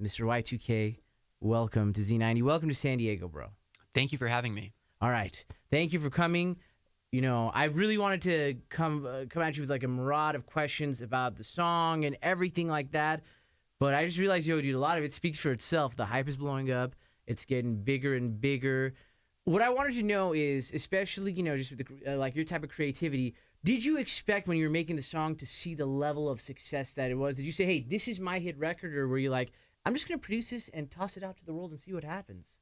Mr. Y2K, welcome to Z90. Welcome to San Diego, bro. Thank you for having me. All right. Thank you for coming. You know, I really wanted to come at you with like a mirage of questions about the song and everything like that. But I just realized, dude, a lot of it speaks for itself. The hype is blowing up. It's getting bigger and bigger. What I wanted to know is, especially, just with like your type of creativity, did you expect when you were making the song to see the level of success that it was? Did you say, hey, this is my hit record? Or were you like, I'm just going to produce this and toss it out to the world and see what happens?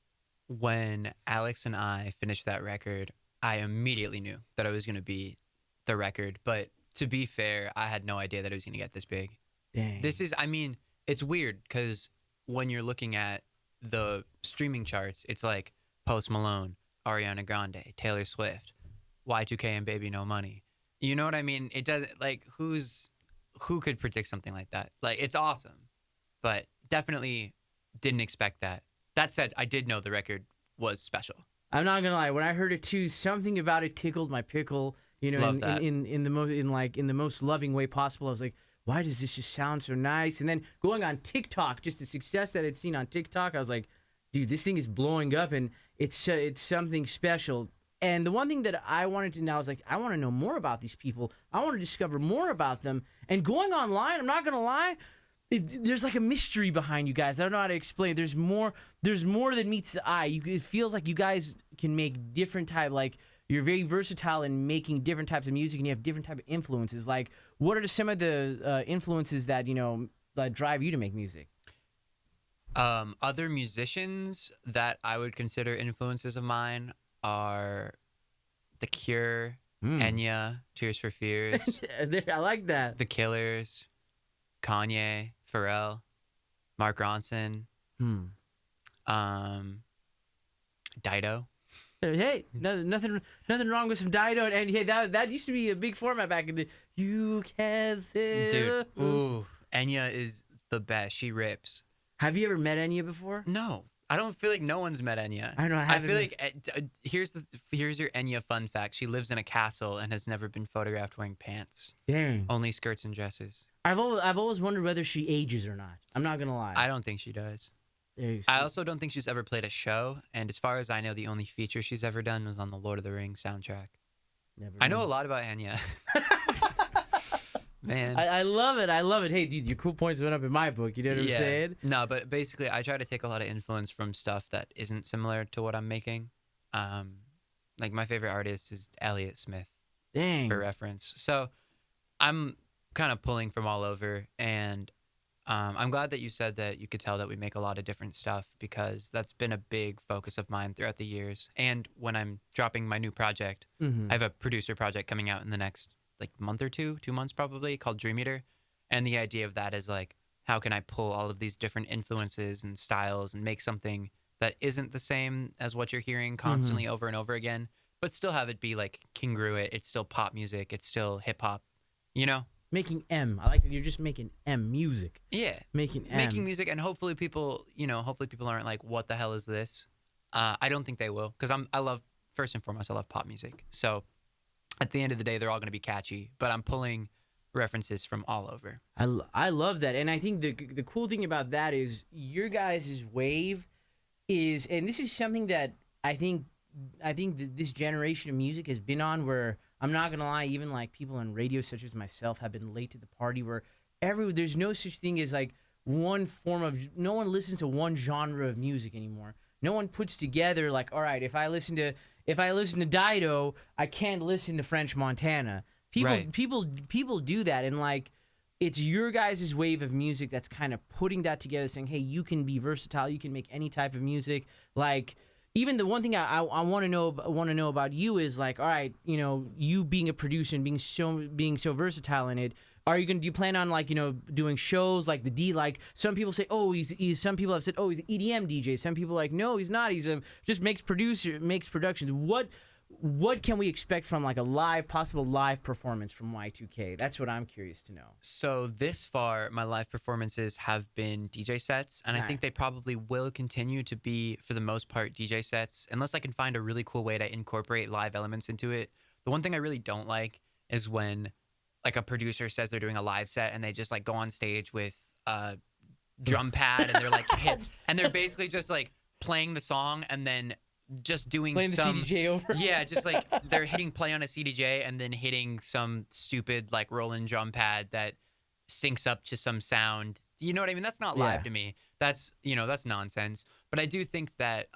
When Alex and I finished that record, I immediately knew that it was going to be the record. But to be fair, I had no idea that it was going to get this big. Dang. It's weird because when you're looking at the streaming charts, it's like Post Malone, Ariana Grande, Taylor Swift, Y2K and Baby No Money. You know what I mean? It doesn't, like, who could predict something like that? Like, it's awesome, but definitely didn't expect that. That said, I did know the record was special. I'm not gonna lie. When I heard it too, something about it tickled my pickle. Love that. In the most loving way possible. I was like, why does this just sound so nice? And then going on TikTok, just the success that I'd seen on TikTok, I was like, dude, this thing is blowing up, and it's something special. And the one thing that I wanted to know is like, I want to know more about these people. I want to discover more about them. And going online, I'm not gonna lie. There's like a mystery behind you guys. I don't know how to explain. There's more than meets the eye. It feels like you guys can make different type. Like you're very versatile in making different types of music, and you have different type of influences. Like, what are some of the influences that that drive you to make music? Other musicians that I would consider influences of mine are The Cure, Enya, Tears for Fears, I like that. The Killers, Kanye, Pharrell, Mark Ronson, Dido. Hey, nothing wrong with some Dido, and hey, that used to be a big format back in the. You can say. Dude, ooh, Enya is the best. She rips. Have you ever met Enya before? No, I don't feel like no one's met Enya. I know. I feel like here's your Enya fun fact. She lives in a castle and has never been photographed wearing pants. Dang. Only skirts and dresses. I've always wondered whether she ages or not. I'm not gonna lie. I don't think she does. I also don't think she's ever played a show, and as far as I know, the only feature she's ever done was on the Lord of the Rings soundtrack. I know a lot about Enya. Man. I love it. I love it. Hey, dude, your cool points went up in my book. You know what I'm saying? No, but basically, I try to take a lot of influence from stuff that isn't similar to what I'm making. Like, my favorite artist is Elliott Smith. Dang. For reference. So, I'm kind of pulling from all over, and I'm glad that you said that you could tell that we make a lot of different stuff, because that's been a big focus of mine throughout the years. And when I'm dropping my new project, I have a producer project coming out in the next month or 2 months probably, called Dream Eater. And the idea of that is like, how can I pull all of these different influences and styles and make something that isn't the same as what you're hearing constantly over and over again, but still have it be like congruent. It's still pop music. It's still hip hop, Making M. I like that you're just making M music. Yeah. Making music, and hopefully people aren't like, what the hell is this? I don't think they will, because first and foremost, I love pop music. So at the end of the day, they're all going to be catchy, but I'm pulling references from all over. I love that. And I think the cool thing about that is your guys' wave is, and this is something that I think that this generation of music has been on, where I'm not gonna lie, even like people on radio such as myself have been late to the party, where there's no such thing as like no one listens to one genre of music anymore. No one puts together like, all right, if I listen to Dido, I can't listen to French Montana. People do that, and like, it's your guys' wave of music that's kind of putting that together, saying, hey, you can be versatile, you can make any type of music. Like, even the one thing I want to know about you is like, all right, you being a producer and being so versatile in it. Do you plan on like, doing shows like like some people say, oh, he's some people have said, oh, he's an EDM DJ. Some people are like, no, he's not. He's just makes productions. What can we expect from like a possible live performance from Y2K? That's what I'm curious to know. So this far, my live performances have been DJ sets, and I think they probably will continue to be, for the most part, DJ sets, unless I can find a really cool way to incorporate live elements into it. The one thing I really don't like is when like a producer says they're doing a live set and they just like go on stage with drum pad, and they're like and they're basically just like playing the song and then just doing Playing some the CDJ over. yeah, just like they're hitting play on a CDJ and then hitting some stupid like rolling drum pad that syncs up to some sound. You know what I mean? That's not live to me. That's that's nonsense. But I do think that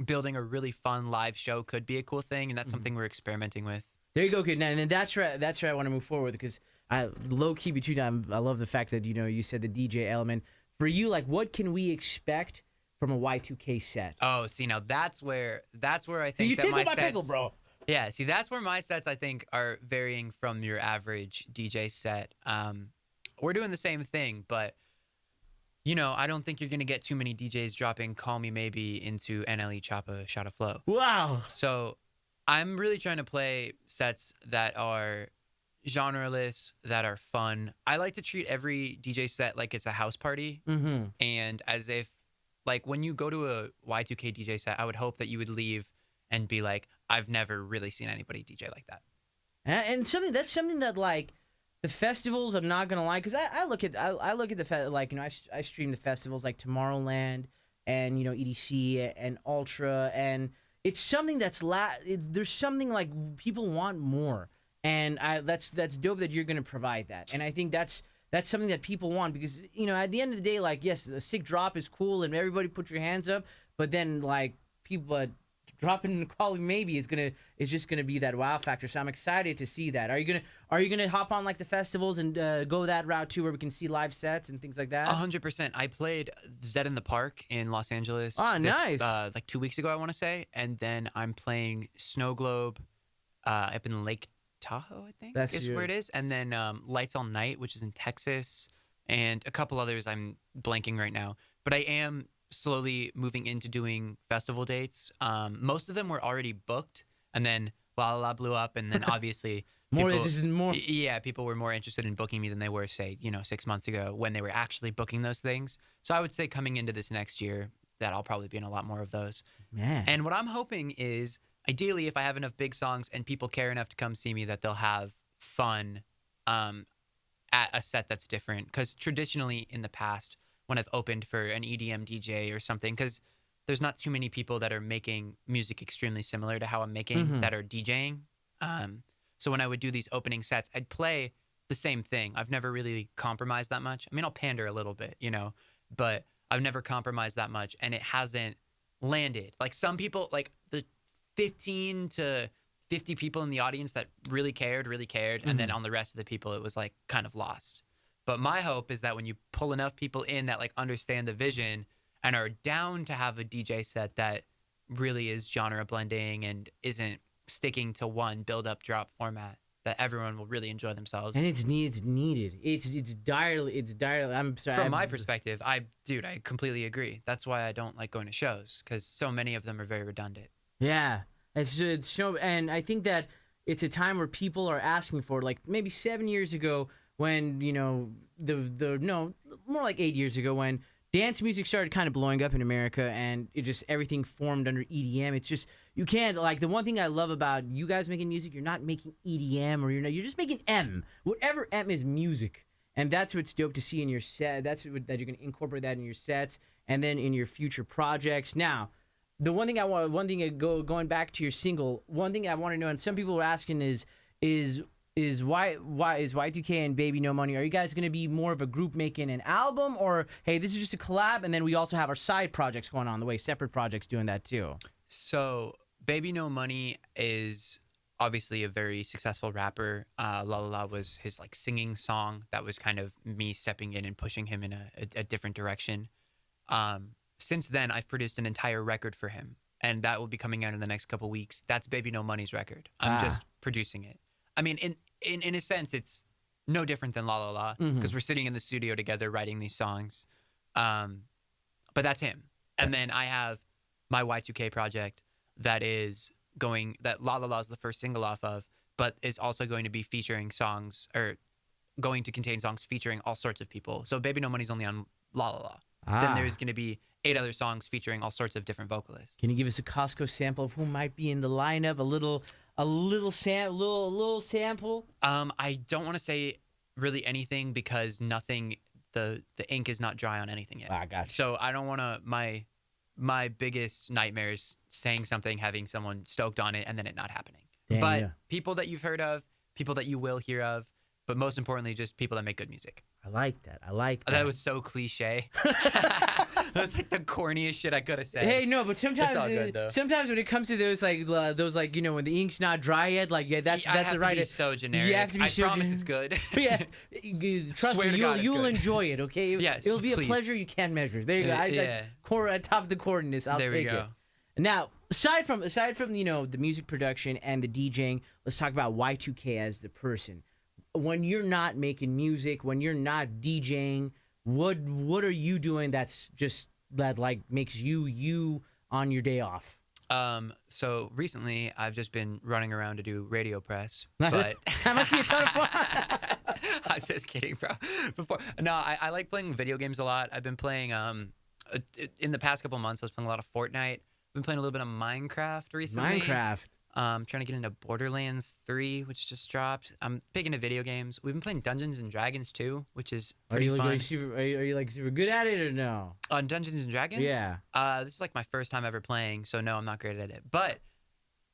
building a really fun live show could be a cool thing, and that's something we're experimenting with. There you go, kid. And then that's right. That's where I want to move forward because I low key between I love the fact that you said the DJ element for you. Like, what can we expect from a Y2K set? Oh, see, now that's where I think So you that tickle my my sets, pickle, bro. Yeah, see, that's where my sets I think are varying from your average DJ set. We're doing the same thing, but I don't think you're gonna get too many DJs dropping "Call Me Maybe" into NLE Choppa Shot of Flow. Wow. So I'm really trying to play sets that are genreless, that are fun. I like to treat every DJ set like it's a house party, and as if like when you go to a Y2K DJ set, I would hope that you would leave and be like, I've never really seen anybody DJ like that. And something that like the festivals, I'm not gonna lie, because I look at the I stream the festivals like Tomorrowland and EDC and Ultra, and it's something there's something like people want more, and that's dope that you're gonna provide that, and I think that's something that people want because at the end of the day, like, yes, a sick drop is cool and everybody put your hands up, but then like people dropping in the quality maybe is just gonna be that wow factor. So I'm excited to see that. Are you gonna hop on like the festivals and go that route too, where we can see live sets and things like that? 100%. I played Z in the Park in Los Angeles. Nice. Like 2 weeks ago, I want to say, and then I'm playing Snow Globe up in Lake Tahoe, I think is where it is, and then Lights All Night, which is in Texas, and a couple others I'm blanking right now. But I am slowly moving into doing festival dates. Most of them were already booked, and then La La La blew up, and then obviously more. Yeah, people were more interested in booking me than they were, say, 6 months ago when they were actually booking those things. So I would say coming into this next year that I'll probably be in a lot more of those. Man. And what I'm hoping is, ideally, if I have enough big songs and people care enough to come see me, that they'll have fun at a set that's different. Because traditionally in the past, when I've opened for an EDM DJ or something, because there's not too many people that are making music extremely similar to how I'm making that are DJing. So when I would do these opening sets, I'd play the same thing. I've never really compromised that much. I mean, I'll pander a little bit, but I've never compromised that much, and it hasn't landed. Like some people, like the 15 to 50 people in the audience that really cared, and then on the rest of the people, it was like kind of lost. But my hope is that when you pull enough people in that like understand the vision and are down to have a DJ set that really is genre blending and isn't sticking to one build up drop format, that everyone will really enjoy themselves. And it's needed. It's direly. I'm sorry. From my perspective, I completely agree. That's why I don't like going to shows, because so many of them are very redundant. Yeah, it's show, and I think that it's a time where people are asking for it. Like maybe 7 years ago, when more like 8 years ago, when dance music started kind of blowing up in America, and it just everything formed under EDM. It's just you can't, like, the one thing I love about you guys making music, you're not making EDM, or you're just making M. Whatever M is music, and that's what's dope to see in your set. That you're going to incorporate that in your sets and then in your future projects. Now, the one thing going back to your single, one thing I want to know, and some people are asking is why is Y2K and Baby No Money? Are you guys going to be more of a group making an album, or hey, this is just a collab, and then we also have our side projects going on the way, separate projects doing that too? So Baby No Money is obviously a very successful rapper. La La La was his like singing song that was kind of me stepping in and pushing him in a different direction. Since then, I've produced an entire record for him, and that will be coming out in the next couple weeks. That's Baby No Money's record. I'm just producing it. I mean, in a sense, it's no different than La La La, because we're sitting in the studio together writing these songs. But that's him. And then I have my Y2K project that La La La is the first single off of, but is also going to be featuring songs, or going to contain songs featuring all sorts of people. So Baby No Money's only on La La La. Then there's going to be 8 other songs featuring all sorts of different vocalists. Can you give us a Costco sample of who might be in the lineup? A little sample. I don't want to say really anything, because nothing the ink is not dry on anything yet. I got you. So I don't want to my biggest nightmare is saying something, having someone stoked on it, and then it not happening. Damn, but yeah. people that you've heard of, people that you will hear of, but most importantly, just people that make good music. I like that. I like that. That was so cliche. That was like the corniest shit I could have said. Hey, no, but sometimes, all good, though. sometimes when it comes to those like you know, when the ink's not dry yet, like that's I have the to right. be so generic. You have to be I so promise it's good. Yeah, trust Swear me, to God it's you'll good. enjoy it. Okay, Yes, it'll be please. a pleasure you can't measure. There you go. Yeah. At top of the coordinates, I'll There we take go. it. Now, aside from you know the music production and the DJing, let's talk about Y2K as the person. When you're not making music, when you're not DJing, what are you doing that's just that like makes you on your day off? So recently I've just been running around to do radio press, but That must be a ton of fun. I'm just kidding, bro. I like playing video games a lot. I've been playing in the past couple months I was playing a lot of Fortnite. I've been playing a little bit of Minecraft recently. Minecraft. Trying to get into Borderlands 3, which just dropped. I'm big into video games. We've been playing Dungeons and Dragons too, which is pretty fun. Are you like super good at it or no? On Dungeons and Dragons? Yeah. This is like my first time ever playing, so no, I'm not great at it. But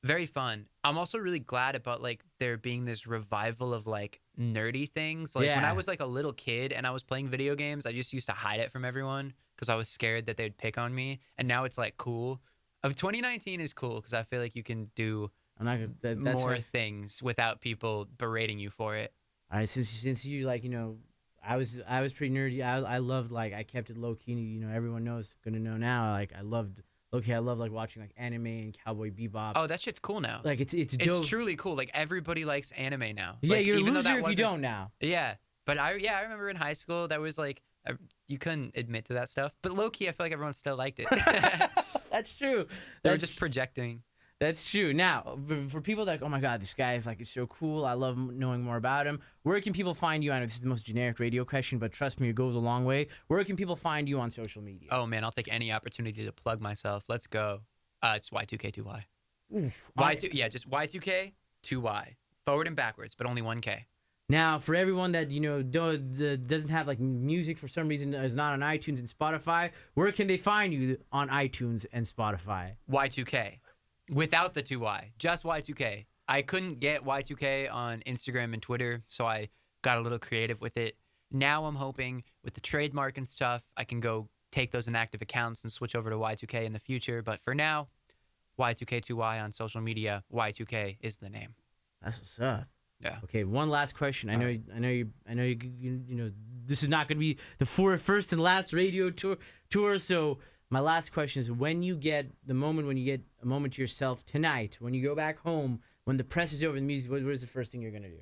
very fun. I'm also really glad about like there being this revival of like nerdy things. Like when Yeah. I was like a little kid and I was playing video games, I just used to hide it from everyone because I was scared that they'd pick on me. And now it's like cool. Of 2019 is cool because I feel like you can do I'm not gonna. That's more things without people berating you for it. All right, since you like you know, I was pretty nerdy. I loved like I kept it low key. You know, everyone knows gonna know now. Like I loved low-key. I love like watching like anime and Cowboy Bebop. Oh, that shit's cool now. Like it's dope. It's truly cool. Like everybody likes anime now. Yeah, Like, you're a even though loser that if you wasn't- don't now. Yeah, but I remember in high school there was like you couldn't admit to that stuff, but low key I feel like everyone still liked it. That's true. They were That's just projecting. That's true. Now, for people that, oh my God, this guy is like, it's so cool. I love knowing more about him. Where can people find you? I know this is the most generic radio question, but trust me, it goes a long way. Where can people find you on social media? Oh man, I'll take any opportunity to plug myself. Let's go. It's Y2K2Y. Oof. Yeah, just Y2K 2Y. Forward and backwards, but only 1K. Now, for everyone that, you know, doesn't have like music for some reason, is not on iTunes and Spotify, where can they find you on iTunes and Spotify? Y2K. Without the 2Y. Just Y2K. I couldn't get Y2K on Instagram and Twitter, so I got a little creative with it. Now I'm hoping with the trademark and stuff, I can go take those inactive accounts and switch over to Y2K in the future. But for now, Y2K2Y on social media. Y2K is the name. That's what's up. Yeah. Okay, one last question. I know you know this is not going to be the first and last radio tour. So my last question is: when you get a moment to yourself tonight, when you go back home, when the press is over, the music, what is the first thing you're going to do?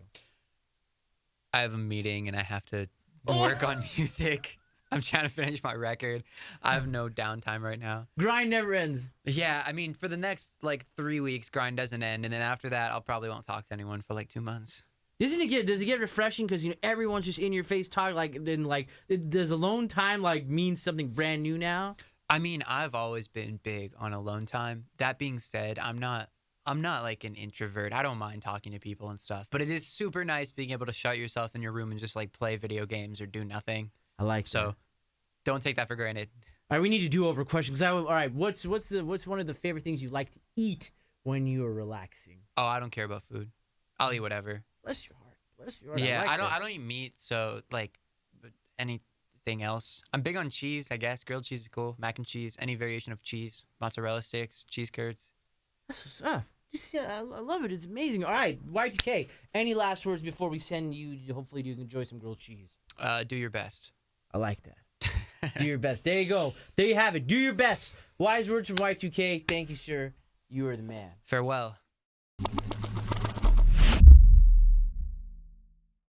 I have a meeting and I have to work on music. I'm trying to finish my record. I have no downtime right now. Grind never ends. Yeah, I mean, for the next like 3 weeks, grind doesn't end, and then after that, I'll probably won't talk to anyone for like 2 months. Does it get refreshing because you know everyone's just in your face talking like then like does alone time like mean something brand new now? I mean, I've always been big on alone time. That being said, I'm not like an introvert. I don't mind talking to people and stuff, but it is super nice being able to shut yourself in your room and just like play video games or do nothing. I like So, that. don't take that for granted. All right, we need to do over questions. All right, what's one of the favorite things you like to eat when you are relaxing? Oh, I don't care about food. I'll eat whatever. Bless your heart. Bless your heart. Yeah, like I that. don't eat meat, so like anything else. I'm big on cheese, I guess. Grilled cheese is cool. Mac and cheese, any variation of cheese, mozzarella sticks, cheese curds. That's what's up. Just, yeah, I love it. It's amazing. All right, Y2K. Any last words before we send you? Hopefully, you can enjoy some grilled cheese. Do your best. I like that. Do your best. There you go. There you have it. Do your best. Wise words from Y2K. Thank you, sir. You are the man. Farewell.